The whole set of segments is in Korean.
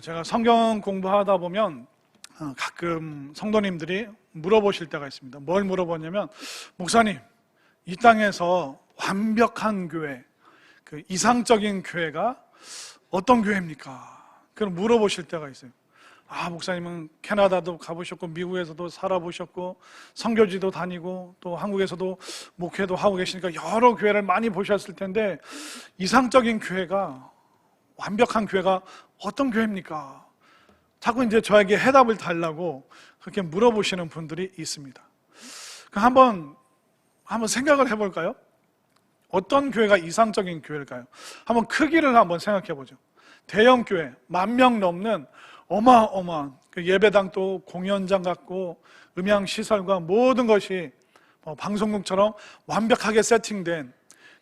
제가 성경 공부하다 보면 가끔 성도님들이 물어보실 때가 있습니다. 뭘 물어보냐면, 목사님, 이 땅에서 완벽한 교회, 그 이상적인 교회가 어떤 교회입니까? 그럼 물어보실 때가 있어요. 목사님은 캐나다도 가보셨고 미국에서도 살아보셨고 선교지도 다니고 또 한국에서도 목회도 하고 계시니까 여러 교회를 많이 보셨을 텐데, 이상적인 교회가, 완벽한 교회가 어떤 교회입니까? 자꾸 이제 저에게 해답을 달라고 그렇게 물어보시는 분들이 있습니다. 그럼 한번 생각을 해볼까요? 어떤 교회가 이상적인 교회일까요? 한번 크기를 한번 생각해 보죠. 대형 교회, 10,000명 넘는 어마어마한 그 예배당도 공연장 같고 음향 시설과 모든 것이 방송국처럼 완벽하게 세팅된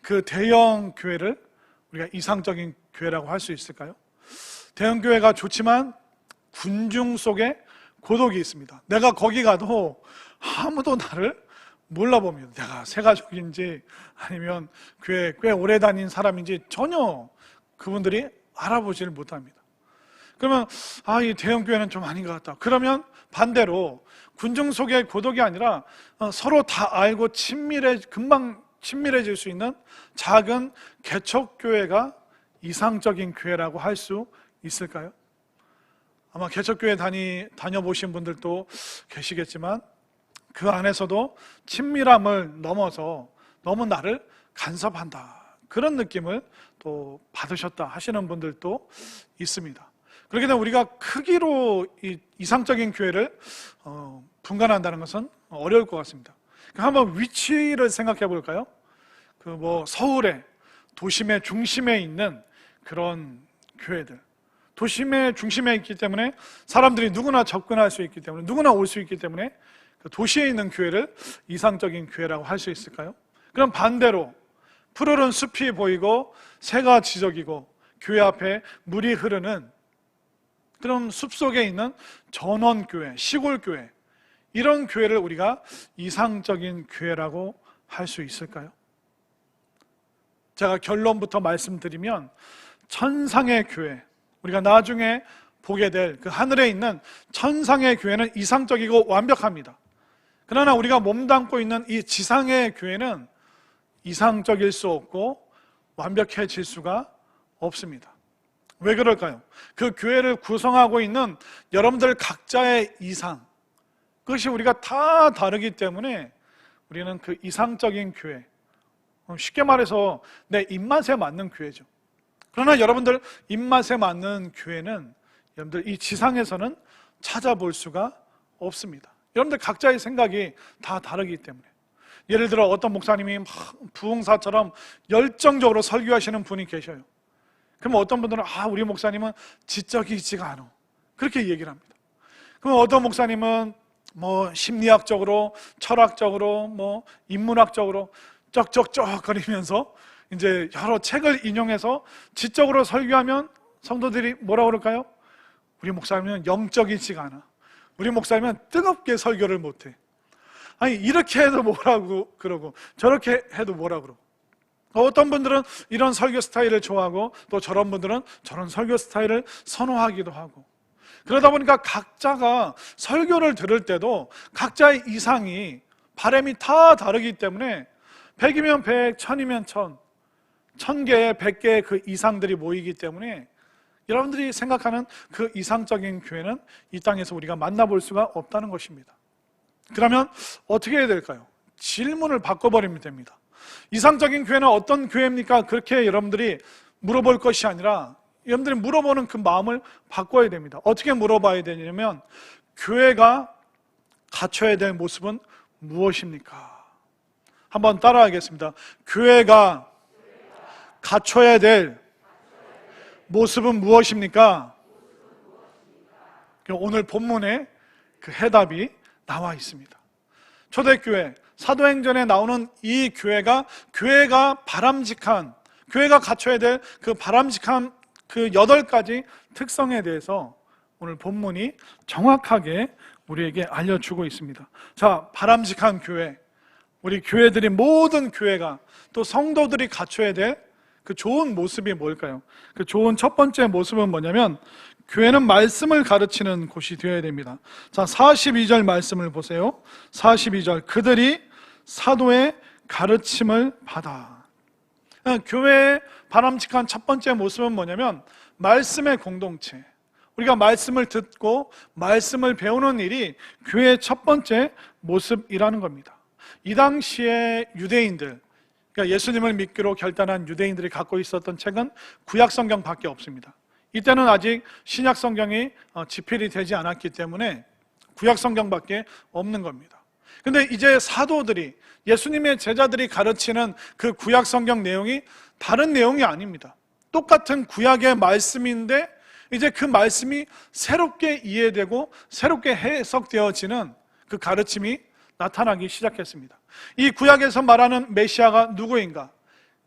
그 대형 교회를 우리가 이상적인 교회라고 할 수 있을까요? 대형 교회가 좋지만 군중 속에 고독이 있습니다. 내가 거기 가도 아무도 나를 몰라봅니다. 내가 새가족인지 아니면 교회 꽤 오래 다닌 사람인지 전혀 그분들이 알아보지를 못합니다. 그러면 이 대형 교회는 좀 아닌 것 같다. 그러면 반대로 군중 속의 고독이 아니라 서로 다 알고 금방 친밀해질 수 있는 작은 개척교회가 이상적인 교회라고 할 수 있을까요? 아마 개척교회 다녀보신 분들도 계시겠지만 그 안에서도 친밀함을 넘어서 너무 나를 간섭한다, 그런 느낌을 또 받으셨다 하시는 분들도 있습니다. 그렇게 되면 우리가 크기로 이상적인 교회를 분간한다는 것은 어려울 것 같습니다. 한번 위치를 생각해 볼까요? 서울의 도심의 중심에 있는 그런 교회들, 도심의 중심에 있기 때문에 사람들이 누구나 접근할 수 있기 때문에, 누구나 올 수 있기 때문에 그 도시에 있는 교회를 이상적인 교회라고 할 수 있을까요? 그럼 반대로 푸르른 숲이 보이고 새가 지저귀고 교회 앞에 물이 흐르는 그런 숲속에 있는 전원교회, 시골교회, 이런 교회를 우리가 이상적인 교회라고 할 수 있을까요? 제가 결론부터 말씀드리면, 천상의 교회, 우리가 나중에 보게 될 그 하늘에 있는 천상의 교회는 이상적이고 완벽합니다. 그러나 우리가 몸담고 있는 이 지상의 교회는 이상적일 수 없고 완벽해질 수가 없습니다. 왜 그럴까요? 그 교회를 구성하고 있는 여러분들 각자의 이상, 그것이 우리가 다 다르기 때문에 우리는 그 이상적인 교회, 쉽게 말해서 내 입맛에 맞는 교회죠. 그러나 여러분들 입맛에 맞는 교회는 여러분들 이 지상에서는 찾아볼 수가 없습니다. 여러분들 각자의 생각이 다 다르기 때문에. 예를 들어 어떤 목사님이 부흥사처럼 열정적으로 설교하시는 분이 계셔요. 그럼 어떤 분들은 우리 목사님은 지적이지가 않아, 그렇게 얘기를 합니다. 그럼 어떤 목사님은 심리학적으로, 철학적으로, 인문학적으로 쩍쩍쩍거리면서 이제 여러 책을 인용해서 지적으로 설교하면 성도들이 뭐라고 그럴까요? 우리 목사님은 영적이지가 않아, 우리 목사님은 뜨겁게 설교를 못해. 이렇게 해도 뭐라고 그러고 저렇게 해도 뭐라고 그러고. 어떤 분들은 이런 설교 스타일을 좋아하고 또 저런 분들은 저런 설교 스타일을 선호하기도 하고. 그러다 보니까 각자가 설교를 들을 때도 각자의 이상이, 바람이 다 다르기 때문에 100이면 100, 1000이면 1000, 1000개의 100개의 그 이상들이 모이기 때문에 여러분들이 생각하는 그 이상적인 교회는 이 땅에서 우리가 만나볼 수가 없다는 것입니다. 그러면 어떻게 해야 될까요? 질문을 바꿔버리면 됩니다. 이상적인 교회는 어떤 교회입니까? 그렇게 여러분들이 물어볼 것이 아니라 여러분들이 물어보는 그 마음을 바꿔야 됩니다. 어떻게 물어봐야 되냐면, 교회가 갖춰야 될 모습은 무엇입니까? 한번 따라하겠습니다. 교회가 갖춰야 될 모습은 무엇입니까? 오늘 본문에 그 해답이 나와 있습니다. 초대교회, 사도행전에 나오는 이 교회가 바람직한, 교회가 갖춰야 될 그 바람직한 그 8가지 특성에 대해서 오늘 본문이 정확하게 우리에게 알려주고 있습니다. 자, 바람직한 교회, 우리 교회들이, 모든 교회가, 또 성도들이 갖춰야 될 그 좋은 모습이 뭘까요? 그 좋은 첫 번째 모습은 뭐냐면 교회는 말씀을 가르치는 곳이 되어야 됩니다. 자, 42절 말씀을 보세요. 42절, 그들이 사도의 가르침을 받아. 교회의 바람직한 첫 번째 모습은 뭐냐면 말씀의 공동체. 우리가 말씀을 듣고 말씀을 배우는 일이 교회의 첫 번째 모습이라는 겁니다. 이 당시에 유대인들, 그러니까 예수님을 믿기로 결단한 유대인들이 갖고 있었던 책은 구약 성경밖에 없습니다. 이때는 아직 신약 성경이 집필이 되지 않았기 때문에 구약 성경밖에 없는 겁니다. 근데 이제 사도들이, 예수님의 제자들이 가르치는 그 구약 성경 내용이 다른 내용이 아닙니다. 똑같은 구약의 말씀인데 이제 그 말씀이 새롭게 이해되고 새롭게 해석되어지는 그 가르침이 나타나기 시작했습니다. 이 구약에서 말하는 메시아가 누구인가?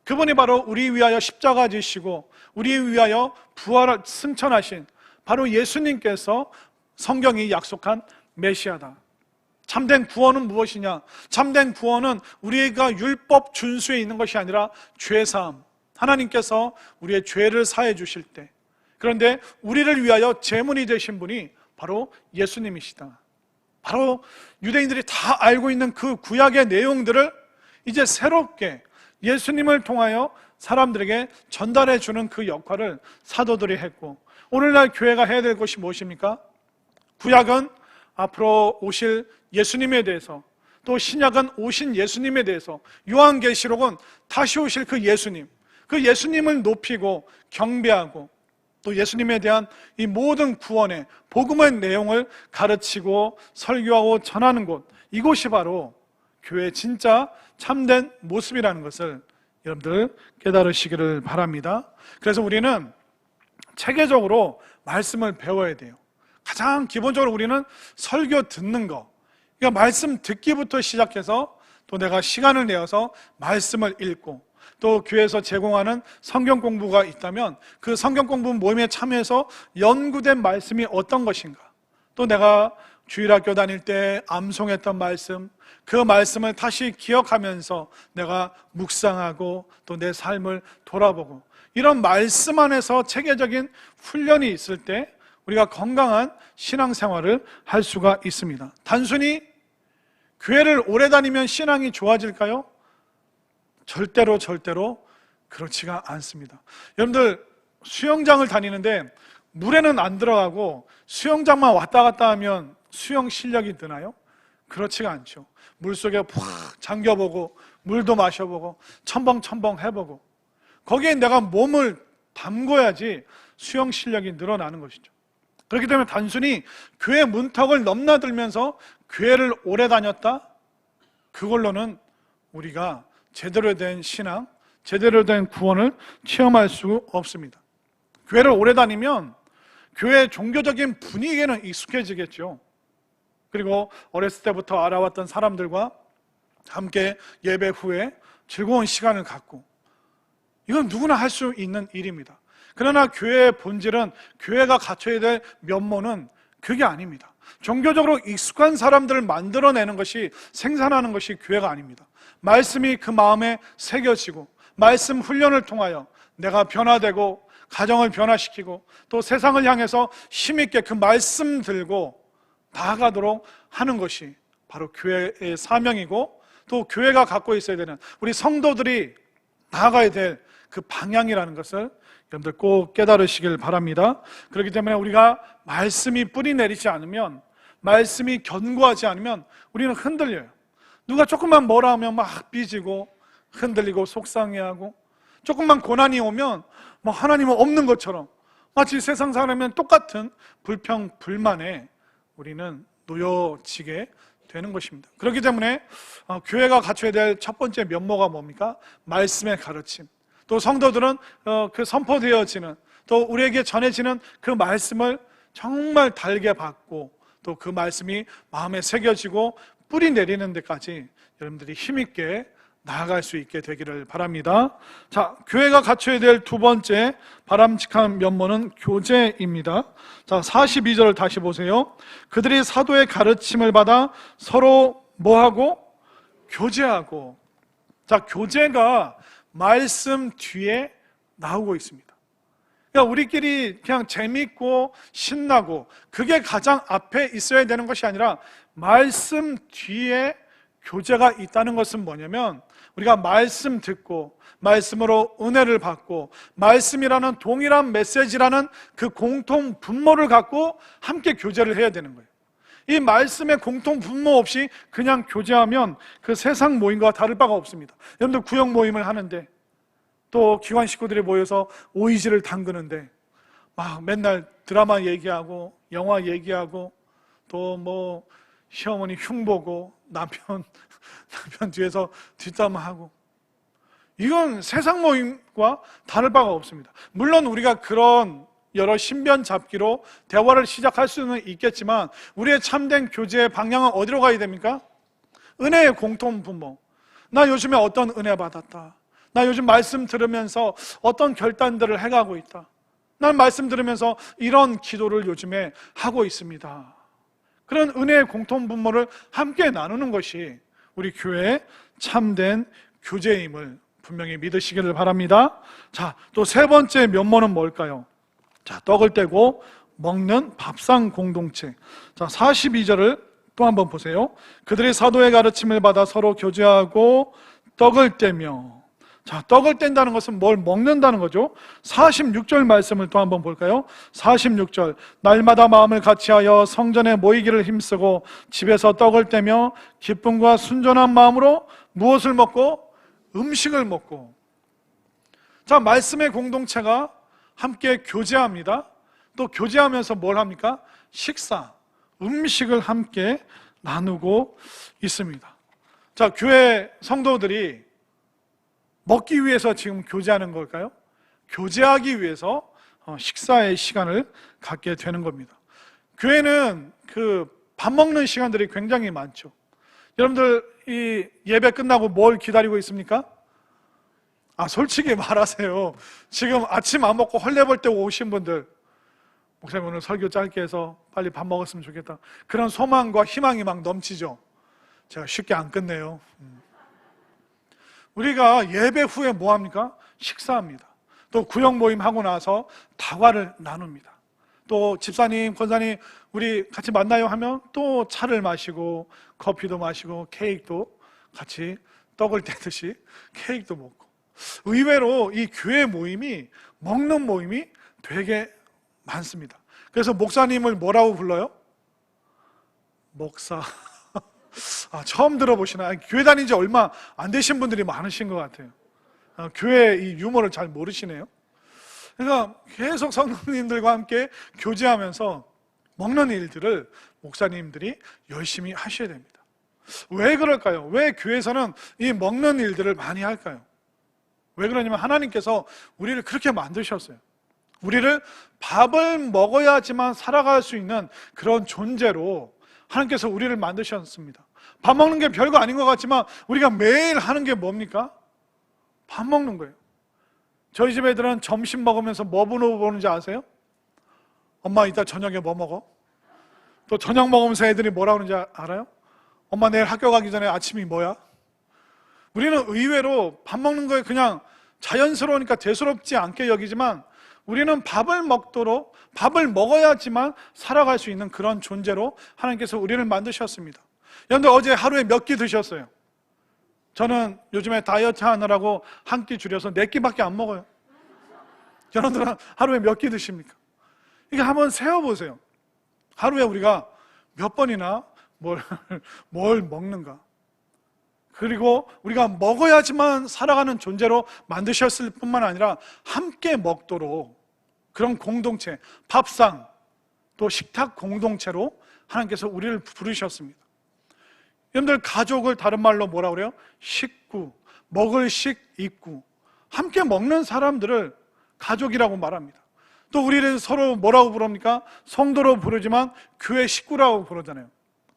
그분이 바로 우리 위하여 십자가 지시고 우리 위하여 부활을 승천하신 바로 예수님께서 성경이 약속한 메시아다. 참된 구원은 무엇이냐? 참된 구원은 우리가 율법 준수에 있는 것이 아니라 죄사함. 하나님께서 우리의 죄를 사해 주실 때, 그런데 우리를 위하여 제물이 되신 분이 바로 예수님이시다. 바로 유대인들이 다 알고 있는 그 구약의 내용들을 이제 새롭게 예수님을 통하여 사람들에게 전달해 주는 그 역할을 사도들이 했고, 오늘날 교회가 해야 될 것이 무엇입니까? 구약은 앞으로 오실 예수님에 대해서, 또 신약은 오신 예수님에 대해서, 요한계시록은 다시 오실 그 예수님, 그 예수님을 높이고 경배하고 또 예수님에 대한 이 모든 구원의 복음의 내용을 가르치고 설교하고 전하는 곳, 이곳이 바로 교회의 진짜 참된 모습이라는 것을 여러분들 깨달으시기를 바랍니다. 그래서 우리는 체계적으로 말씀을 배워야 돼요. 가장 기본적으로 우리는 설교 듣는 거, 그러니까 말씀 듣기부터 시작해서 또 내가 시간을 내어서 말씀을 읽고, 또 교회에서 제공하는 성경 공부가 있다면 그 성경 공부 모임에 참여해서 연구된 말씀이 어떤 것인가, 또 내가 주일학교 다닐 때 암송했던 말씀, 그 말씀을 다시 기억하면서 내가 묵상하고 또 내 삶을 돌아보고, 이런 말씀 안에서 체계적인 훈련이 있을 때 우리가 건강한 신앙생활을 할 수가 있습니다. 단순히 교회를 오래 다니면 신앙이 좋아질까요? 절대로 그렇지가 않습니다. 여러분들 수영장을 다니는데 물에는 안 들어가고 수영장만 왔다 갔다 하면 수영 실력이 느나요? 그렇지가 않죠. 물속에 푹 잠겨보고 물도 마셔보고 첨벙첨벙 해보고 거기에 내가 몸을 담궈야지 수영 실력이 늘어나는 것이죠. 그렇기 때문에 단순히 교회 문턱을 넘나들면서 교회를 오래 다녔다? 그걸로는 우리가 제대로 된 신앙, 제대로 된 구원을 체험할 수 없습니다. 교회를 오래 다니면 교회의 종교적인 분위기에는 익숙해지겠죠. 그리고 어렸을 때부터 알아왔던 사람들과 함께 예배 후에 즐거운 시간을 갖고, 이건 누구나 할 수 있는 일입니다. 그러나 교회의 본질은, 교회가 갖춰야 될 면모는 그게 아닙니다. 종교적으로 익숙한 사람들을 만들어내는 것이, 생산하는 것이 교회가 아닙니다. 말씀이 그 마음에 새겨지고 말씀 훈련을 통하여 내가 변화되고 가정을 변화시키고 또 세상을 향해서 힘있게 그 말씀 들고 나아가도록 하는 것이 바로 교회의 사명이고, 또 교회가 갖고 있어야 되는, 우리 성도들이 나아가야 될 그 방향이라는 것을 여러분들 꼭 깨달으시길 바랍니다. 그렇기 때문에 우리가 말씀이 뿌리 내리지 않으면, 말씀이 견고하지 않으면 우리는 흔들려요. 누가 조금만 뭐라 하면 막 삐지고 흔들리고 속상해하고, 조금만 고난이 오면 뭐 하나님은 없는 것처럼 마치 세상 사람이면 똑같은 불평, 불만에 우리는 놓여지게 되는 것입니다. 그렇기 때문에 교회가 갖춰야 될 첫 번째 면모가 뭡니까? 말씀의 가르침. 또 성도들은 그 선포되어지는, 또 우리에게 전해지는 그 말씀을 정말 달게 받고, 또 그 말씀이 마음에 새겨지고 뿌리 내리는 데까지 여러분들이 힘있게 나아갈 수 있게 되기를 바랍니다. 자, 교회가 갖춰야 될 두 번째 바람직한 면모는 교제입니다. 자, 42절을 다시 보세요. 그들이 사도의 가르침을 받아 서로 뭐하고? 교제하고. 자, 교제가 말씀 뒤에 나오고 있습니다. 그러니까 우리끼리 그냥 재밌고 신나고 그게 가장 앞에 있어야 되는 것이 아니라 말씀 뒤에 교제가 있다는 것은 뭐냐면 우리가 말씀 듣고 말씀으로 은혜를 받고 말씀이라는 동일한 메시지라는 그 공통 분모를 갖고 함께 교제를 해야 되는 거예요. 이 말씀의 공통 분모 없이 그냥 교제하면 그 세상 모임과 다를 바가 없습니다. 여러분들 구역 모임을 하는데 또 기관 식구들이 모여서 오이지를 담그는데 막 맨날 드라마 얘기하고 영화 얘기하고 또 뭐 시어머니 흉보고 남편 뒤에서 뒷담화하고 이건 세상 모임과 다를 바가 없습니다. 물론 우리가 그런 여러 신변 잡기로 대화를 시작할 수는 있겠지만 우리의 참된 교제의 방향은 어디로 가야 됩니까? 은혜의 공통 분모. 나 요즘에 어떤 은혜 받았다. 나 요즘 말씀 들으면서 어떤 결단들을 해가고 있다. 난 말씀 들으면서 이런 기도를 요즘에 하고 있습니다. 그런 은혜의 공통 분모를 함께 나누는 것이 우리 교회의 참된 교제임을 분명히 믿으시기를 바랍니다. 자, 또 세 번째 면모는 뭘까요? 자, 떡을 떼고 먹는 밥상 공동체. 자, 42절을 또 한번 보세요. 그들이 사도의 가르침을 받아 서로 교제하고 떡을 떼며. 자, 떡을 뗀다는 것은 뭘 먹는다는 거죠. 46절 말씀을 또 한번 볼까요? 46절 날마다 마음을 같이하여 성전에 모이기를 힘쓰고 집에서 떡을 떼며 기쁨과 순전한 마음으로 무엇을 먹고? 음식을 먹고. 자, 말씀의 공동체가 함께 교제합니다. 또 교제하면서 뭘 합니까? 식사, 음식을 함께 나누고 있습니다. 자, 교회 성도들이 먹기 위해서 지금 교제하는 걸까요? 교제하기 위해서 식사의 시간을 갖게 되는 겁니다. 교회는 그 밥 먹는 시간들이 굉장히 많죠. 여러분들 이 예배 끝나고 뭘 기다리고 있습니까? 솔직히 말하세요. 지금 아침 안 먹고 헐레벌 때 오신 분들, 목사님 오늘 설교 짧게 해서 빨리 밥 먹었으면 좋겠다. 그런 소망과 희망이 막 넘치죠. 제가 쉽게 안 끝내요. 우리가 예배 후에 뭐 합니까? 식사합니다. 또 구역 모임 하고 나서 다과를 나눕니다. 또 집사님, 권사님 우리 같이 만나요 하면 또 차를 마시고 커피도 마시고 케이크도 같이 떡을 떼듯이 케이크도 먹고. 의외로 이 교회 모임이 먹는 모임이 되게 많습니다. 그래서 목사님을 뭐라고 불러요? 목사. 처음 들어보시나요? 교회 다닌 지 얼마 안 되신 분들이 많으신 것 같아요. 교회 이 유머를 잘 모르시네요. 그러니까 계속 성도님들과 함께 교제하면서 먹는 일들을 목사님들이 열심히 하셔야 됩니다. 왜 그럴까요? 왜 교회에서는 이 먹는 일들을 많이 할까요? 왜 그러냐면 하나님께서 우리를 그렇게 만드셨어요. 우리를 밥을 먹어야지만 살아갈 수 있는 그런 존재로 하나님께서 우리를 만드셨습니다. 밥 먹는 게 별거 아닌 것 같지만 우리가 매일 하는 게 뭡니까? 밥 먹는 거예요. 저희 집 애들은 점심 먹으면서 뭐 물어보는지 아세요? 엄마 이따 저녁에 뭐 먹어? 또 저녁 먹으면서 애들이 뭐라 그러는지 알아요? 엄마 내일 학교 가기 전에 아침이 뭐야? 우리는 의외로 밥 먹는 거에 그냥 자연스러우니까 대수롭지 않게 여기지만 우리는 밥을 먹도록 밥을 먹어야지만 살아갈 수 있는 그런 존재로 하나님께서 우리를 만드셨습니다. 여러분들 어제 하루에 몇 끼 드셨어요? 저는 요즘에 다이어트 하느라고 한 끼 줄여서 4끼밖에 안 먹어요. 여러분들은 하루에 몇 끼 드십니까? 이게 한번 세어보세요. 하루에 우리가 몇 번이나 뭘 먹는가? 그리고 우리가 먹어야지만 살아가는 존재로 만드셨을 뿐만 아니라 함께 먹도록 그런 공동체, 밥상, 또 식탁 공동체로 하나님께서 우리를 부르셨습니다. 여러분들 가족을 다른 말로 뭐라 그래요? 식구, 먹을 식입구. 함께 먹는 사람들을 가족이라고 말합니다. 또 우리를 서로 뭐라고 부릅니까? 성도로 부르지만 교회 식구라고 부르잖아요.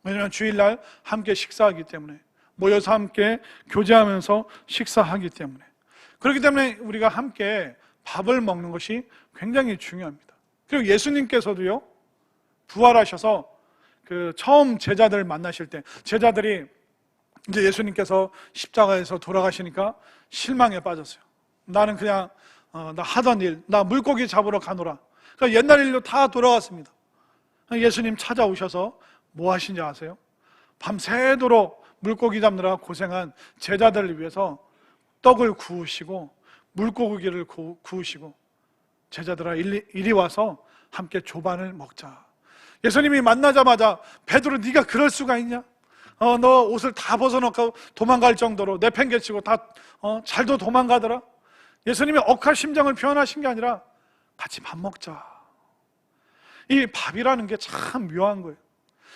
왜냐하면 주일날 함께 식사하기 때문에, 모여서 함께 교제하면서 식사하기 때문에. 그렇기 때문에 우리가 함께 밥을 먹는 것이 굉장히 중요합니다. 그리고 예수님께서도요, 부활하셔서 그 처음 제자들 만나실 때 제자들이 이제 예수님께서 십자가에서 돌아가시니까 실망에 빠졌어요. 나는 그냥 나 하던 일, 나 물고기 잡으러 가노라. 그러니까 옛날 일로 다 돌아갔습니다. 예수님 찾아오셔서 뭐 하신지 아세요? 밤새도록 물고기 잡느라 고생한 제자들을 위해서 떡을 구우시고 물고기를 구우시고, 제자들아 이리 와서 함께 조반을 먹자. 예수님이 만나자마자 베드로, 네가 그럴 수가 있냐? 너 옷을 다 벗어놓고 도망갈 정도로 내팽개치고 다 잘도 도망가더라. 예수님이 억할 심정을 표현하신 게 아니라 같이 밥 먹자. 이 밥이라는 게 참 묘한 거예요.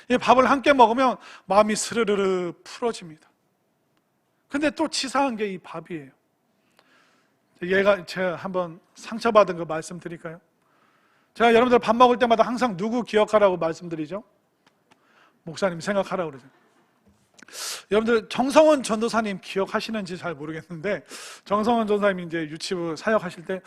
이 밥을 함께 먹으면 마음이 스르르르 풀어집니다. 근데 또 치사한 게 이 밥이에요. 제가 한번 상처받은 거 말씀드릴까요? 제가 여러분들 밥 먹을 때마다 항상 누구 기억하라고 말씀드리죠? 목사님 생각하라고 그러죠. 여러분들 정성원 전도사님 기억하시는지 잘 모르겠는데, 정성원 전도사님이 이제 유치부 사역하실 때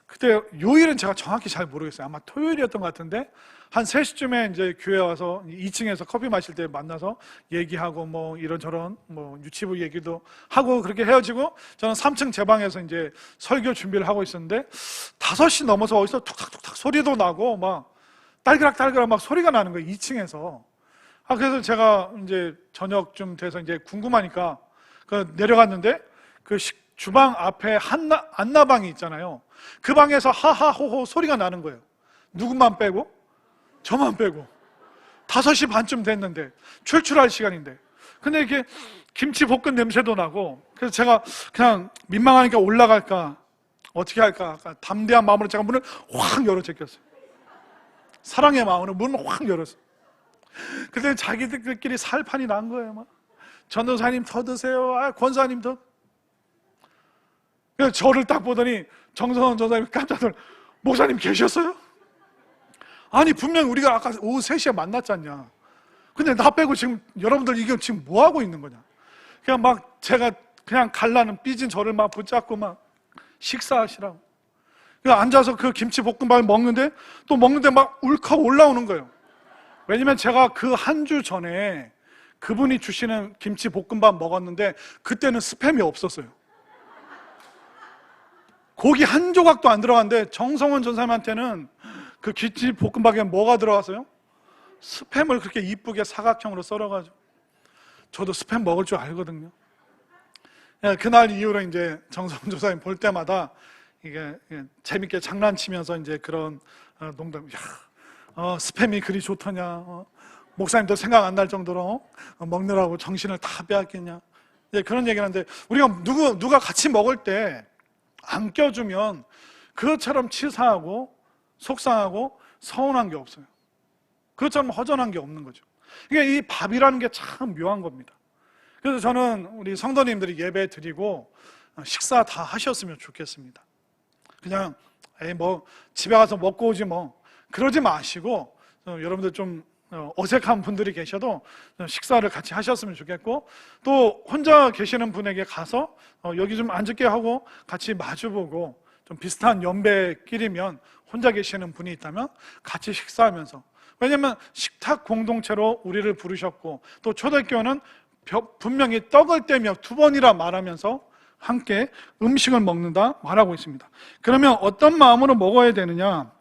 그때 요일은 제가 정확히 잘 모르겠어요. 아마 토요일이었던 것 같은데 한 3시쯤에 이제 교회 와서 2층에서 커피 마실 때 만나서 얘기하고 뭐 이런저런 뭐 유치부 얘기도 하고 그렇게 헤어지고, 저는 3층 제 방에서 이제 설교 준비를 하고 있었는데 5시 넘어서 어디서 툭탁툭탁 소리도 나고 막 딸그락딸그락 막 소리가 나는 거예요, 2층에서. 그래서 제가 이제 저녁쯤 돼서 이제 궁금하니까 내려갔는데 그 주방 앞에 안나방이 있잖아요. 그 방에서 하하호호 소리가 나는 거예요. 누구만 빼고? 저만 빼고. 5시 반쯤 됐는데, 출출할 시간인데. 근데 이렇게 김치 볶은 냄새도 나고, 그래서 제가 그냥 민망하니까 올라갈까, 어떻게 할까, 담대한 마음으로 제가 문을 확 열어 제꼈어요. 사랑의 마음으로 문을 확 열었어요. 그때 자기들끼리 살판이 난 거예요. 막 전도사님 더 드세요. 권사님 더. 그래서 저를 딱 보더니 정성원 전사님이 깜짝 놀라, 목사님 계셨어요? 아니 분명 우리가 아까 오후 3시에 만났지 않냐. 근데 나 빼고 지금 여러분들 이게 지금 뭐 하고 있는 거냐. 그냥 막 제가 그냥 갈라는 삐진 저를 막 붙잡고 막 식사하시라고. 그냥 앉아서 그 김치볶음밥을 먹는데 막 울컥 올라오는 거예요. 왜냐면 제가 그 한 주 전에 그분이 주시는 김치볶음밥 먹었는데 그때는 스팸이 없었어요. 고기 한 조각도 안 들어갔는데 정성원 전사님한테는 그 김치볶음밥에 뭐가 들어갔어요? 스팸을 그렇게 이쁘게 사각형으로 썰어가지고. 저도 스팸 먹을 줄 알거든요. 그날 이후로 이제 정성원 전사님 볼 때마다 이게 재밌게 장난치면서 이제 그런 농담, 스팸이 그리 좋더냐, 목사님도 생각 안 날 정도로 먹느라고 정신을 다 빼앗겠냐, 그런 얘기를 하는데, 우리가 누가 같이 먹을 때 안 껴주면 그것처럼 치사하고 속상하고 서운한 게 없어요. 그것처럼 허전한 게 없는 거죠. 그러니까 이 밥이라는 게 참 묘한 겁니다. 그래서 저는 우리 성도님들이 예배 드리고 식사 다 하셨으면 좋겠습니다. 그냥 뭐 집에 가서 먹고 오지 뭐 그러지 마시고, 여러분들 좀 어색한 분들이 계셔도 식사를 같이 하셨으면 좋겠고, 또 혼자 계시는 분에게 가서 여기 좀 앉을게 하고 같이 마주보고, 좀 비슷한 연배끼리면 혼자 계시는 분이 있다면 같이 식사하면서, 왜냐하면 식탁 공동체로 우리를 부르셨고, 또 초대교회는 분명히 떡을 떼며 2번이라 말하면서 함께 음식을 먹는다 말하고 있습니다. 그러면 어떤 마음으로 먹어야 되느냐?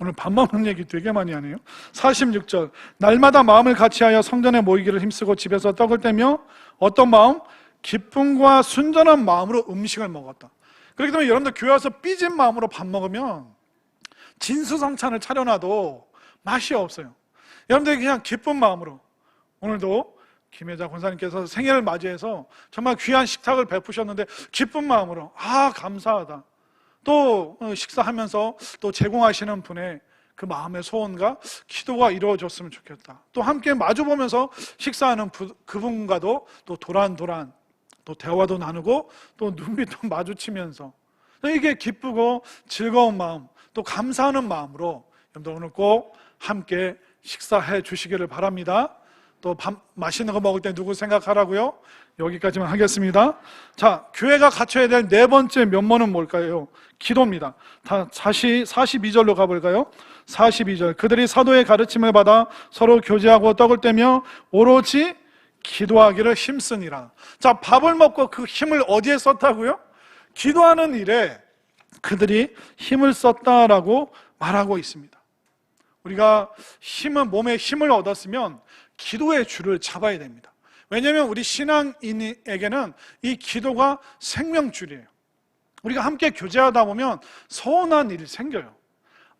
오늘 밥 먹는 얘기 되게 많이 하네요. 46절, 날마다 마음을 같이하여 성전에 모이기를 힘쓰고 집에서 떡을 떼며 어떤 마음? 기쁨과 순전한 마음으로 음식을 먹었다. 그렇기 때문에 여러분들 교회 와서 삐진 마음으로 밥 먹으면 진수성찬을 차려놔도 맛이 없어요. 여러분들이 그냥 기쁜 마음으로, 오늘도 김혜자 권사님께서 생일을 맞이해서 정말 귀한 식탁을 베푸셨는데 기쁜 마음으로, 감사하다, 또 식사하면서 또 제공하시는 분의 그 마음의 소원과 기도가 이루어졌으면 좋겠다. 또 함께 마주보면서 식사하는 그분과도 또 도란도란 또 대화도 나누고 또 눈빛도 마주치면서, 이게 기쁘고 즐거운 마음, 또 감사하는 마음으로 여러분들 오늘 꼭 함께 식사해 주시기를 바랍니다. 또 밥 맛있는 거 먹을 때 누구 생각하라고요? 여기까지만 하겠습니다. 자, 교회가 갖춰야 될 4번째 면모는 뭘까요? 기도입니다. 다시 42절로 가볼까요? 42절, 그들이 사도의 가르침을 받아 서로 교제하고 떡을 떼며 오로지 기도하기를 힘쓰니라. 자, 밥을 먹고 그 힘을 어디에 썼다고요? 기도하는 일에 그들이 힘을 썼다라고 말하고 있습니다. 우리가 몸에 힘을 얻었으면 기도의 줄을 잡아야 됩니다. 왜냐하면 우리 신앙인에게는 이 기도가 생명줄이에요. 우리가 함께 교제하다 보면 서운한 일이 생겨요.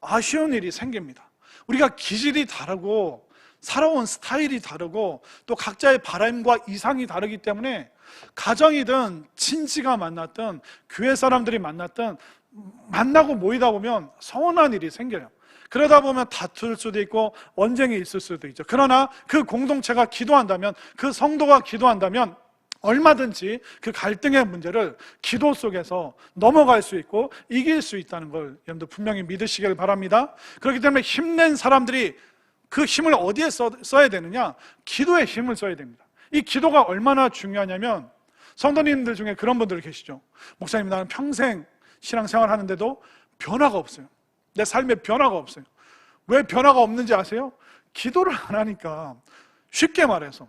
아쉬운 일이 생깁니다. 우리가 기질이 다르고 살아온 스타일이 다르고 또 각자의 바람과 이상이 다르기 때문에 가정이든 친지가 만났든 교회 사람들이 만났든 만나고 모이다 보면 서운한 일이 생겨요. 그러다 보면 다툴 수도 있고 언쟁이 있을 수도 있죠. 그러나 그 공동체가 기도한다면, 그 성도가 기도한다면 얼마든지 그 갈등의 문제를 기도 속에서 넘어갈 수 있고 이길 수 있다는 걸 여러분들 분명히 믿으시길 바랍니다. 그렇기 때문에 힘낸 사람들이 그 힘을 어디에 써야 되느냐? 기도에 힘을 써야 됩니다. 이 기도가 얼마나 중요하냐면, 성도님들 중에 그런 분들 계시죠. 목사님, 나는 평생 신앙생활 하는데도 변화가 없어요. 내 삶에 변화가 없어요. 왜 변화가 없는지 아세요? 기도를 안 하니까. 쉽게 말해서,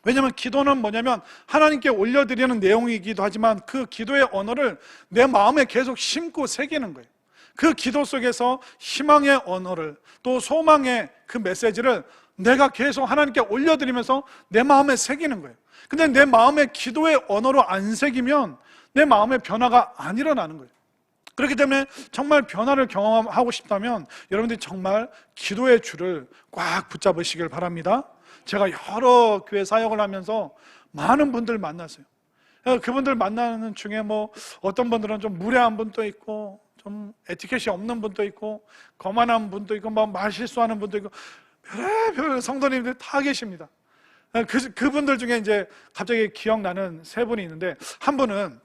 왜냐하면 기도는 뭐냐면 하나님께 올려드리는 내용이기도 하지만 그 기도의 언어를 내 마음에 계속 심고 새기는 거예요. 그 기도 속에서 희망의 언어를, 또 소망의 그 메시지를 내가 계속 하나님께 올려드리면서 내 마음에 새기는 거예요. 근데 내 마음에 기도의 언어로 안 새기면 내 마음의 변화가 안 일어나는 거예요. 그렇기 때문에 정말 변화를 경험하고 싶다면 여러분들이 정말 기도의 줄을 꽉 붙잡으시길 바랍니다. 제가 여러 교회 사역을 하면서 많은 분들 만났어요. 그분들 만나는 중에 뭐 어떤 분들은 좀 무례한 분도 있고, 좀 에티켓이 없는 분도 있고, 거만한 분도 있고, 막 말실수하는 분도 있고, 별의별 성도님들 다 계십니다. 그분들 중에 이제 갑자기 기억나는 세 분이 있는데, 한 분은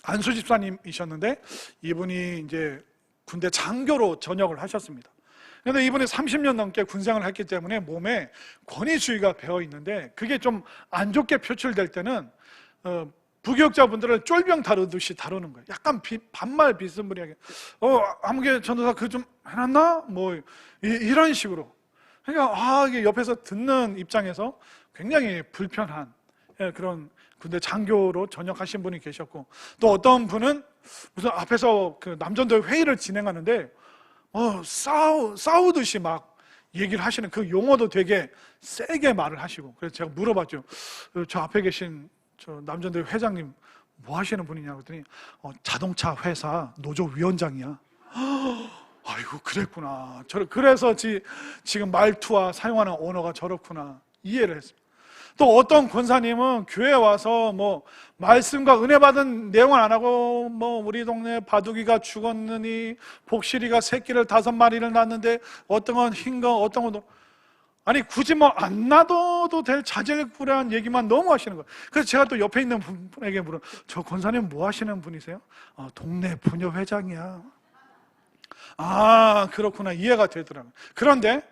안수 집사님이셨는데 이분이 이제 군대 장교로 전역을 하셨습니다. 그런데 이분이 30년 넘게 군생활을 했기 때문에 몸에 권위주의가 배어 있는데, 그게 좀 안 좋게 표출될 때는 부교육자분들을 쫄병 다루듯이 다루는 거예요. 약간 반말 비스무리하게 아무개 전도사 그거 좀 해놨나? 뭐 이런 식으로. 그러니까 이게 옆에서 듣는 입장에서 굉장히 불편한 그런 군대 장교로 전역하신 분이 계셨고, 또 어떤 분은 무슨 앞에서 그 남전도 회의를 진행하는데 싸우듯이 막 얘기를 하시는, 그 용어도 되게 세게 말을 하시고. 그래서 제가 물어봤죠. 저 앞에 계신 저 남전도 회장님 뭐 하시는 분이냐고 했더니 자동차 회사 노조 위원장이야. 아이고, 그랬구나. 그래서 지금 말투와 사용하는 언어가 저렇구나, 이해를 했습니다. 또 어떤 권사님은 교회에 와서 뭐 말씀과 은혜 받은 내용은 안 하고, 뭐 우리 동네 바둑이가 죽었느니 복실이가 새끼를 5마리를 낳았는데 어떤 건 흰 거, 어떤 건 아니 굳이 뭐 안 놔둬도 될 자질구레한 얘기만 너무 하시는 거예요. 그래서 제가 또 옆에 있는 분에게 물어, 저 권사님 뭐 하시는 분이세요? 동네 부녀 회장이야. 그렇구나, 이해가 되더라고요. 그런데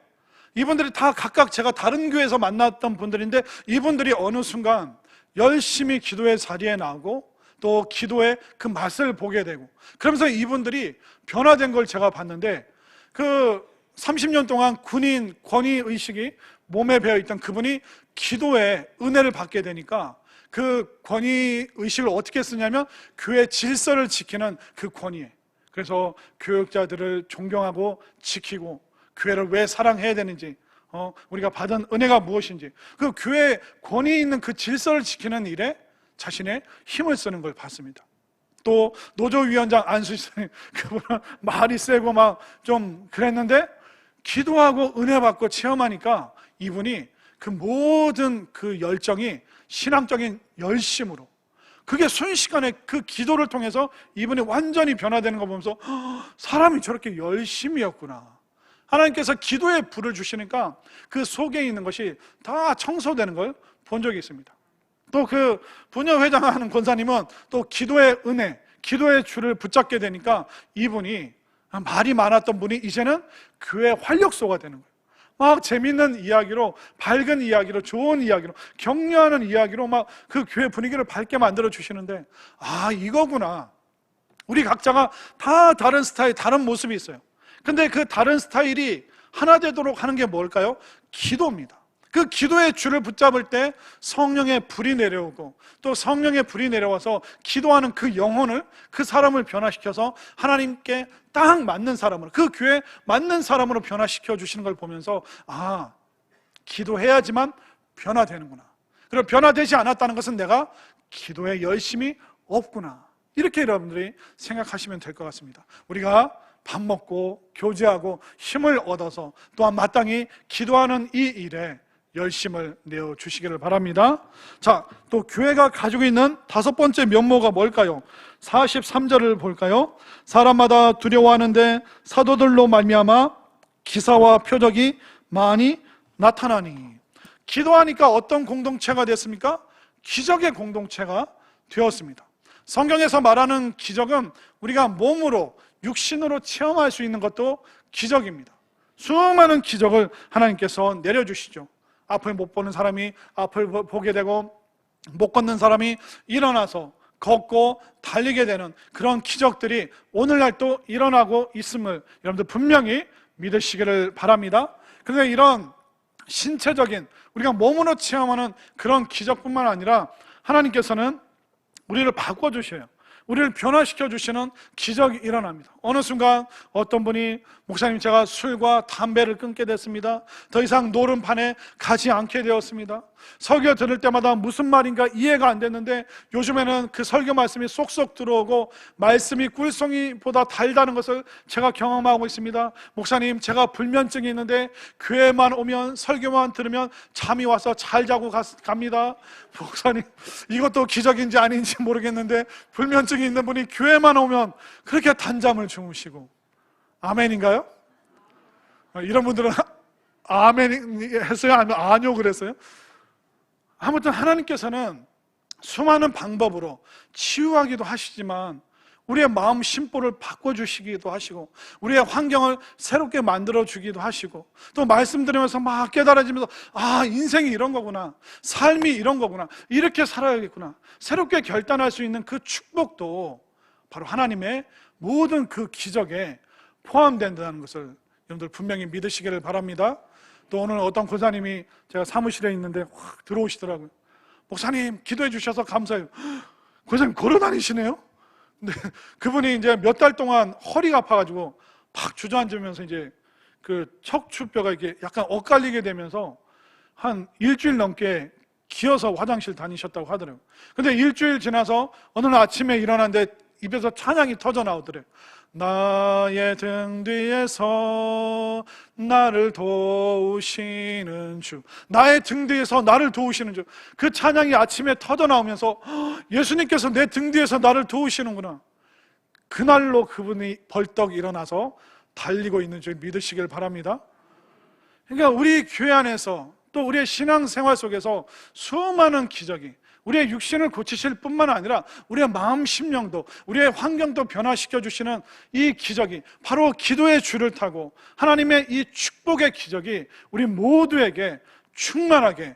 이분들이 다 각각 제가 다른 교회에서 만났던 분들인데, 이분들이 어느 순간 열심히 기도의 자리에 나오고 또 기도의 그 맛을 보게 되고, 그러면서 이분들이 변화된 걸 제가 봤는데, 그 30년 동안 군인 권위의식이 몸에 배어있던 그분이 기도의 은혜를 받게 되니까 그 권위의식을 어떻게 쓰냐면 교회 질서를 지키는 그 권위에, 그래서 교육자들을 존경하고 지키고 교회를 왜 사랑해야 되는지, 우리가 받은 은혜가 무엇인지, 그 교회에 권위 있는 그 질서를 지키는 일에 자신의 힘을 쓰는 걸 봤습니다. 또 노조위원장 안수님, 그분은 말이 세고 막 좀 그랬는데 기도하고 은혜 받고 체험하니까 이분이 그 모든 그 열정이 신앙적인 열심으로, 그게 순식간에 그 기도를 통해서 이분이 완전히 변화되는 거 보면서 사람이 저렇게 열심이었구나. 하나님께서 기도에 불을 주시니까 그 속에 있는 것이 다 청소되는 걸 본 적이 있습니다. 또 그 부녀회장하는 권사님은 또 기도의 은혜, 기도의 줄을 붙잡게 되니까 이분이, 말이 많았던 분이 이제는 교회 활력소가 되는 거예요. 막 재밌는 이야기로, 밝은 이야기로, 좋은 이야기로, 격려하는 이야기로 막 그 교회 분위기를 밝게 만들어 주시는데, 이거구나. 우리 각자가 다 다른 스타일, 다른 모습이 있어요. 근데 그 다른 스타일이 하나 되도록 하는 게 뭘까요? 기도입니다. 그 기도의 줄을 붙잡을 때 성령의 불이 내려오고, 또 성령의 불이 내려와서 기도하는 그 영혼을, 그 사람을 변화시켜서 하나님께 딱 맞는 사람으로, 그 교회에 맞는 사람으로 변화시켜 주시는 걸 보면서, 아, 기도해야지만 변화되는구나. 그리고 변화되지 않았다는 것은 내가 기도에 열심이 없구나. 이렇게 여러분들이 생각하시면 될 것 같습니다. 우리가 밥 먹고 교제하고 힘을 얻어서 또한 마땅히 기도하는 이 일에 열심을 내어주시기를 바랍니다. 자, 또 교회가 가지고 있는 다섯 번째 면모가 뭘까요? 43절을 볼까요? 사람마다 두려워하는데 사도들로 말미암아 기사와 표적이 많이 나타나니. 기도하니까 어떤 공동체가 됐습니까? 기적의 공동체가 되었습니다. 성경에서 말하는 기적은 우리가 몸으로, 육신으로 체험할 수 있는 것도 기적입니다. 수많은 기적을 하나님께서 내려주시죠. 앞을 못 보는 사람이 앞을 보게 되고, 못 걷는 사람이 일어나서 걷고 달리게 되는 그런 기적들이 오늘날 또 일어나고 있음을 여러분들 분명히 믿으시기를 바랍니다. 그런데 이런 신체적인, 우리가 몸으로 체험하는 그런 기적뿐만 아니라 하나님께서는 우리를 바꿔주셔요. 우리를 변화시켜 주시는 기적이 일어납니다. 어느 순간 어떤 분이, 목사님 제가 술과 담배를 끊게 됐습니다. 더 이상 노름판에 가지 않게 되었습니다. 설교 들을 때마다 무슨 말인가 이해가 안 됐는데 요즘에는 그 설교 말씀이 쏙쏙 들어오고 말씀이 꿀송이보다 달다는 것을 제가 경험하고 있습니다. 목사님 제가 불면증이 있는데 교회만 오면, 설교만 들으면 잠이 와서 잘 자고 갑니다. 목사님 이것도 기적인지 아닌지 모르겠는데 불면증이 있는 분이 교회만 오면 그렇게 단잠을 주무시고. 아멘인가요? 이런 분들은 아멘 했어요? 아니면 아뇨 그랬어요? 아무튼 하나님께서는 수많은 방법으로 치유하기도 하시지만 우리의 마음 심보를 바꿔주시기도 하시고, 우리의 환경을 새롭게 만들어주기도 하시고, 또 말씀 들으면서 막 깨달아지면서, 아, 인생이 이런 거구나, 삶이 이런 거구나, 이렇게 살아야겠구나, 새롭게 결단할 수 있는 그 축복도 바로 하나님의 모든 그 기적에 포함된다는 것을 여러분들 분명히 믿으시기를 바랍니다. 또 오늘 어떤 권사님이, 제가 사무실에 있는데 확 들어오시더라고요. 목사님 기도해 주셔서 감사해요. 권사님 걸어 다니시네요? 근데 그분이 이제 몇 달 동안 허리가 아파가지고 팍 주저앉으면서 이제 그 척추뼈가 이렇게 약간 엇갈리게 되면서 한 일주일 넘게 기어서 화장실 다니셨다고 하더라고요. 근데 일주일 지나서 어느 날 아침에 일어났는데 입에서 찬양이 터져 나오더래요. 나의 등 뒤에서 나를 도우시는 주, 나의 등 뒤에서 나를 도우시는 주. 그 찬양이 아침에 터져 나오면서 예수님께서 내 등 뒤에서 나를 도우시는구나. 그날로 그분이 벌떡 일어나서 달리고 있는 줄 믿으시길 바랍니다. 그러니까 우리 교회 안에서 또 우리의 신앙생활 속에서 수많은 기적이 우리의 육신을 고치실 뿐만 아니라 우리의 마음 심령도, 우리의 환경도 변화시켜 주시는 이 기적이 바로 기도의 줄을 타고 하나님의 이 축복의 기적이 우리 모두에게 충만하게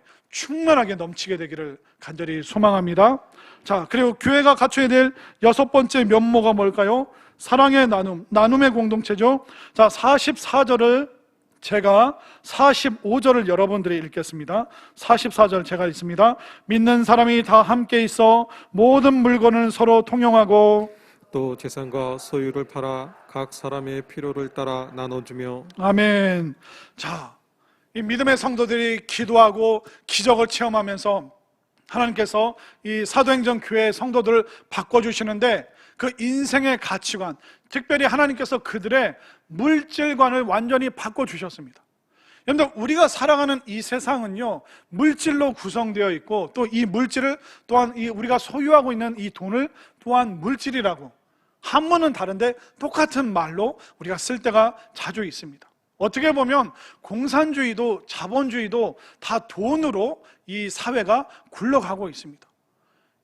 넘치게 되기를 간절히 소망합니다. 자, 그리고 교회가 갖춰야 될 여섯 번째 면모가 뭘까요? 사랑의 나눔의 공동체죠. 자, 44절을 제가 45절을 여러분들이 읽겠습니다. 44절 제가 읽습니다. 믿는 사람이 다 함께 있어 모든 물건을 서로 통용하고 또 재산과 소유를 팔아 각 사람의 필요를 따라 나눠주며. 아멘. 자, 이 믿음의 성도들이 기도하고 기적을 체험하면서 하나님께서 이 사도행전 교회의 성도들을 바꿔주시는데 그 인생의 가치관, 특별히 하나님께서 그들의 물질관을 완전히 바꿔주셨습니다. 여러분들, 우리가 살아가는 이 세상은요, 물질로 구성되어 있고 또 이 물질을 또한 우리가 소유하고 있는 이 돈을 또한 물질이라고, 한문은 다른데 똑같은 말로 우리가 쓸 때가 자주 있습니다. 어떻게 보면 공산주의도 자본주의도 다 돈으로 이 사회가 굴러가고 있습니다.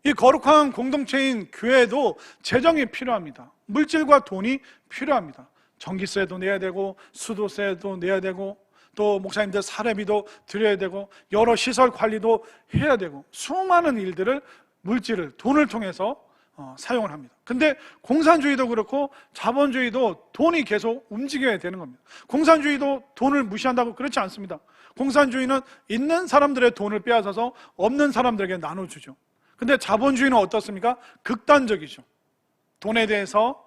이 거룩한 공동체인 교회도 재정이 필요합니다. 물질과 돈이 필요합니다. 전기세도 내야 되고 수도세도 내야 되고 또 목사님들 사례비도 드려야 되고 여러 시설 관리도 해야 되고 수많은 일들을, 물질을, 돈을 통해서 사용을 합니다. 근데 공산주의도 그렇고 자본주의도 돈이 계속 움직여야 되는 겁니다. 공산주의도 돈을 무시한다고 그렇지 않습니다. 공산주의는 있는 사람들의 돈을 빼앗아서 없는 사람들에게 나눠주죠. 근데 자본주의는 어떻습니까? 극단적이죠. 돈에 대해서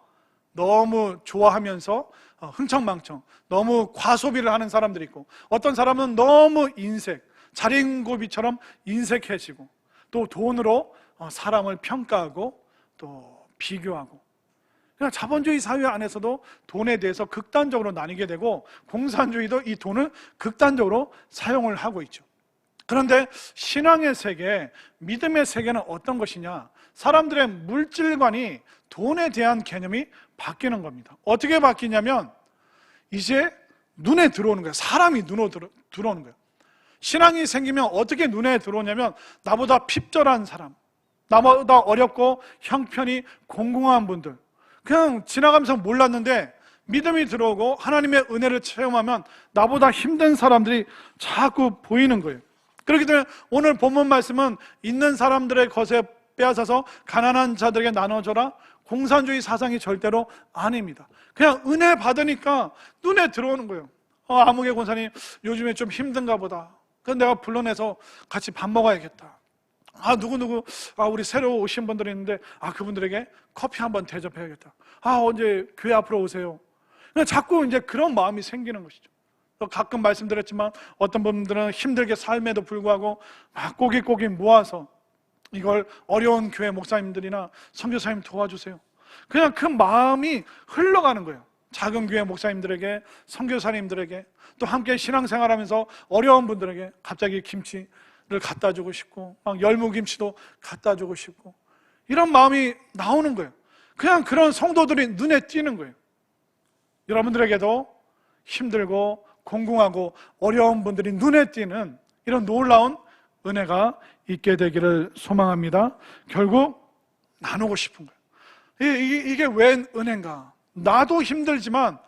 너무 좋아하면서 흥청망청 너무 과소비를 하는 사람들이 있고, 어떤 사람은 너무 자린고비처럼 인색해지고, 또 돈으로 사람을 평가하고 또 비교하고. 그냥 자본주의 사회 안에서도 돈에 대해서 극단적으로 나뉘게 되고, 공산주의도 이 돈을 극단적으로 사용을 하고 있죠. 그런데 신앙의 세계, 믿음의 세계는 어떤 것이냐? 사람들의 물질관이 돈에 대한 개념이 바뀌는 겁니다. 어떻게 바뀌냐면 이제 눈에 들어오는 거예요. 사람이 눈으로 들어오는 거예요. 신앙이 생기면 어떻게 눈에 들어오냐면, 나보다 핍절한 사람, 나보다 어렵고 형편이 공공한 분들, 그냥 지나가면서 몰랐는데 믿음이 들어오고 하나님의 은혜를 체험하면 나보다 힘든 사람들이 자꾸 보이는 거예요. 그렇기 때문에 오늘 본문 말씀은 있는 사람들의 것에 빼앗아서 가난한 자들에게 나눠줘라, 공산주의 사상이 절대로 아닙니다. 그냥 은혜 받으니까 눈에 들어오는 거예요. 아무개 권사님 요즘에 좀 힘든가 보다. 그래서 내가 불러내서 같이 밥 먹어야겠다. 누구 우리 새로 오신 분들이 있는데 그분들에게 커피 한번 대접해야겠다. 언제 교회 앞으로 오세요. 그냥 자꾸 이제 그런 마음이 생기는 것이죠. 가끔 말씀드렸지만 어떤 분들은 힘들게 삶에도 불구하고 막 꼬깃꼬깃 모아서 이걸 어려운 교회 목사님들이나 선교사님 도와주세요. 그냥 그 마음이 흘러가는 거예요. 작은 교회 목사님들에게, 선교사님들에게, 또 함께 신앙생활하면서 어려운 분들에게 갑자기 김치를 갖다 주고 싶고, 막 열무김치도 갖다 주고 싶고, 이런 마음이 나오는 거예요. 그냥 그런 성도들이 눈에 띄는 거예요. 여러분들에게도 힘들고 공공하고 어려운 분들이 눈에 띄는 이런 놀라운 은혜가 있게 되기를 소망합니다. 결국 나누고 싶은 거예요. 이게 왜 은혜인가? 나도 힘들지만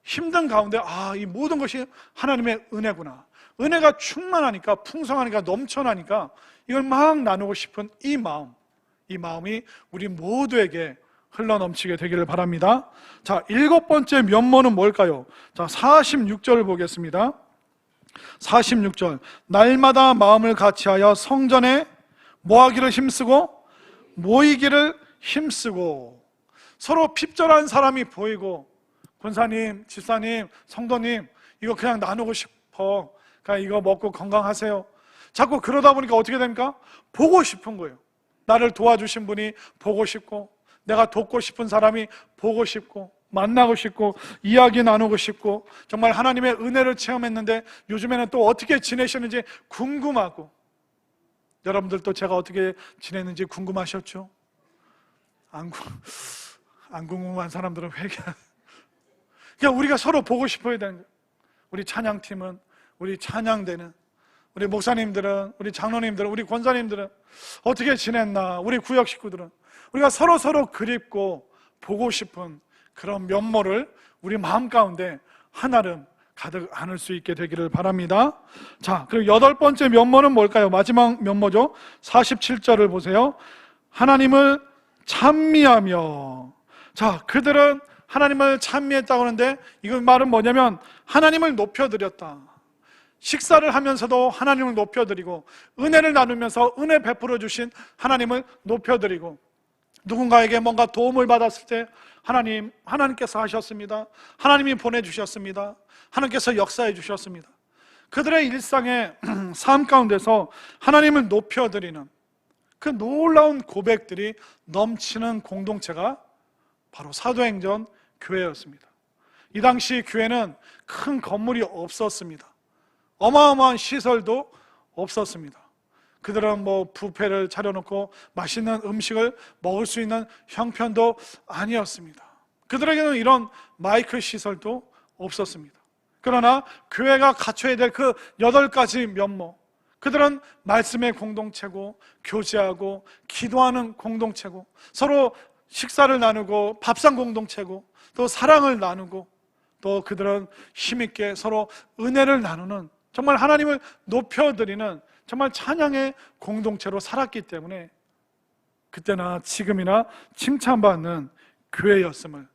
힘든 가운데 이 모든 것이 하나님의 은혜구나. 은혜가 충만하니까, 풍성하니까, 넘쳐나니까 이걸 막 나누고 싶은 이 마음이 우리 모두에게 흘러넘치게 되기를 바랍니다. 자, 7번째 면모는 뭘까요? 자, 46절을 보겠습니다. 46절. 날마다 마음을 같이하여 성전에 뭐하기를 힘쓰고 모이기를 힘쓰고. 서로 핍절한 사람이 보이고, 권사님, 집사님, 성도님, 이거 그냥 나누고 싶어. 그냥 이거 먹고 건강하세요. 자꾸 그러다 보니까 어떻게 됩니까? 보고 싶은 거예요. 나를 도와주신 분이 보고 싶고, 내가 돕고 싶은 사람이 보고 싶고, 만나고 싶고, 이야기 나누고 싶고, 정말 하나님의 은혜를 체험했는데 요즘에는 또 어떻게 지내셨는지 궁금하고. 여러분들도 제가 어떻게 지냈는지 궁금하셨죠? 안 궁금한 사람들은 그냥 우리가 서로 보고 싶어야 되는 거예요. 우리 찬양팀은, 우리 찬양대는, 우리 목사님들은, 우리 장로님들은, 우리 권사님들은 어떻게 지냈나, 우리 구역 식구들은 우리가 서로 그립고 보고 싶은 그런 면모를 우리 마음 가운데 한아름 가득 안을 수 있게 되기를 바랍니다. 자, 그리고 8번째 면모는 뭘까요? 마지막 면모죠. 47절을 보세요. 하나님을 찬미하며. 자, 그들은 하나님을 찬미했다고 하는데, 이건 말은 뭐냐면 하나님을 높여드렸다. 식사를 하면서도 하나님을 높여드리고, 은혜를 나누면서 은혜 베풀어 주신 하나님을 높여드리고, 누군가에게 뭔가 도움을 받았을 때 하나님께서 하셨습니다. 하나님이 보내주셨습니다. 하나님께서 역사해 주셨습니다. 그들의 일상의 삶 가운데서 하나님을 높여드리는 그 놀라운 고백들이 넘치는 공동체가 바로 사도행전 교회였습니다. 이 당시 교회는 큰 건물이 없었습니다. 어마어마한 시설도 없었습니다. 그들은 뷔페를 차려놓고 맛있는 음식을 먹을 수 있는 형편도 아니었습니다. 그들에게는 이런 마이크 시설도 없었습니다. 그러나 교회가 갖춰야 될 그 8가지 면모, 그들은 말씀의 공동체고, 교제하고 기도하는 공동체고, 서로 식사를 나누고 밥상 공동체고, 또 사랑을 나누고, 또 그들은 힘있게 서로 은혜를 나누는, 정말 하나님을 높여드리는 정말 찬양의 공동체로 살았기 때문에 그때나 지금이나 칭찬받는 교회였음을,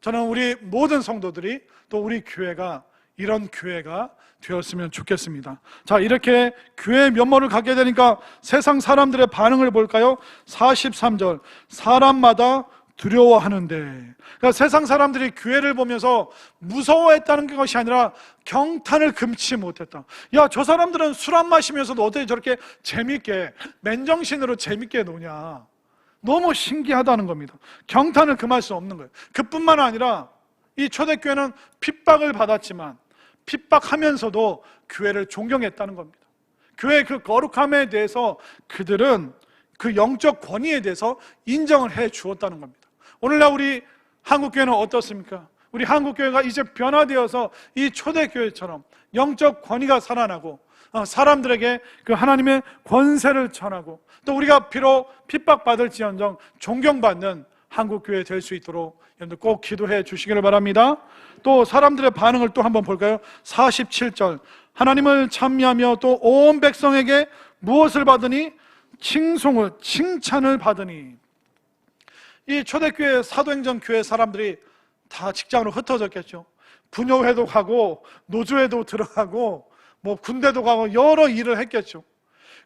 저는 우리 모든 성도들이 또 우리 교회가 이런 교회가 되었으면 좋겠습니다. 자, 이렇게 교회의 면모를 갖게 되니까 세상 사람들의 반응을 볼까요? 43절, 사람마다 두려워하는데, 그러니까 세상 사람들이 교회를 보면서 무서워했다는 것이 아니라 경탄을 금치 못했다. 야, 저 사람들은 술 안 마시면서도 어떻게 저렇게 재밌게, 맨정신으로 재밌게 노냐. 너무 신기하다는 겁니다. 경탄을 금할 수 없는 거예요. 그뿐만 아니라 이 초대교회는 핍박을 받았지만 핍박하면서도 교회를 존경했다는 겁니다. 교회의 그 거룩함에 대해서 그들은 그 영적 권위에 대해서 인정을 해 주었다는 겁니다. 오늘날 우리 한국교회는 어떻습니까? 우리 한국교회가 이제 변화되어서 이 초대교회처럼 영적 권위가 살아나고 사람들에게 그 하나님의 권세를 전하고 또 우리가 비록 핍박받을지언정 존경받는 한국교회 될 수 있도록 여러분들 꼭 기도해 주시기를 바랍니다. 또 사람들의 반응을 또 한번 볼까요? 47절, 하나님을 찬미하며 또 온 백성에게 무엇을 받으니? 칭찬을 받으니. 이 초대교회 사도행전 교회 사람들이 다 직장으로 흩어졌겠죠. 부녀회도 가고 노조회도 들어가고 뭐 군대도 가고 여러 일을 했겠죠.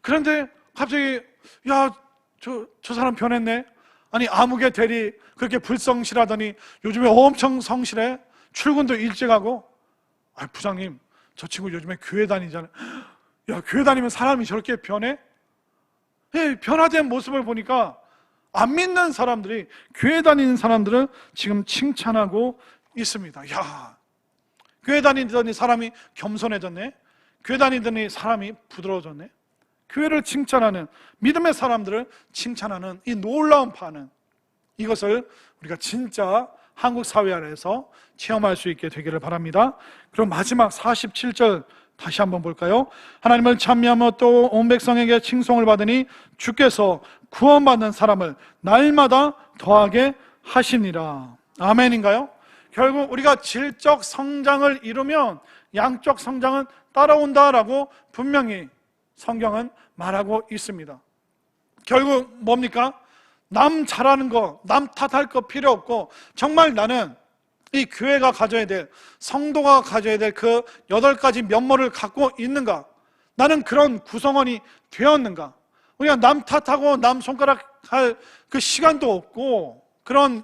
그런데 갑자기 야, 저 사람 변했네. 아니 아무개 대리 그렇게 불성실하더니 요즘에 엄청 성실해. 출근도 일찍 하고. 아, 부장님 저 친구 요즘에 교회 다니잖아요. 야, 교회 다니면 사람이 저렇게 변해? 변화된 모습을 보니까 안 믿는 사람들이 교회 다니는 사람들을 지금 칭찬하고 있습니다. 야, 교회 다니더니 사람이 겸손해졌네. 교회 다니더니 사람이 부드러워졌네. 교회를 칭찬하는, 믿음의 사람들을 칭찬하는 이 놀라운 반응, 이것을 우리가 진짜 한국 사회 안에서 체험할 수 있게 되기를 바랍니다. 그럼 마지막 47절 다시 한번 볼까요? 하나님을 찬미하며 또 온 백성에게 칭송을 받으니 주께서 구원받는 사람을 날마다 더하게 하시니라. 아멘인가요? 결국 우리가 질적 성장을 이루면 양적 성장은 따라온다라고 분명히 성경은 말하고 있습니다. 결국 뭡니까? 남 잘하는 거, 남 탓할 거 필요 없고 정말 나는 이 교회가 가져야 될, 성도가 가져야 될 그 8가지 면모를 갖고 있는가? 나는 그런 구성원이 되었는가? 우리가 남 탓하고 남 손가락 할 그 시간도 없고 그런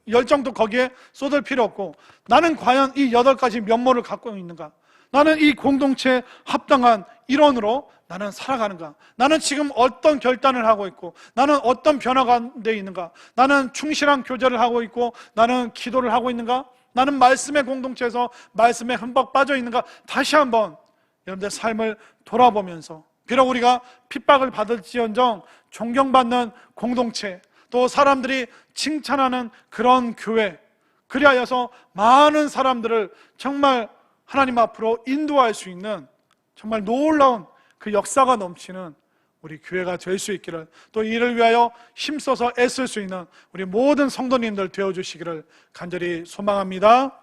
열정도 거기에 쏟을 필요 없고 나는 과연 이 8가지 면모를 갖고 있는가? 나는 이 공동체에 합당한 일원으로 나는 살아가는가? 나는 지금 어떤 결단을 하고 있고 나는 어떤 변화가 되어 있는가? 나는 충실한 교제를 하고 있고 나는 기도를 하고 있는가? 나는 말씀의 공동체에서 말씀에 흠뻑 빠져 있는가? 다시 한번 여러분들의 삶을 돌아보면서 비록 우리가 핍박을 받을지언정 존경받는 공동체, 또 사람들이 칭찬하는 그런 교회, 그리하여서 많은 사람들을 정말 하나님 앞으로 인도할 수 있는 정말 놀라운 그 역사가 넘치는 우리 교회가 될 수 있기를, 또 이를 위하여 힘써서 애쓸 수 있는 우리 모든 성도님들 되어주시기를 간절히 소망합니다.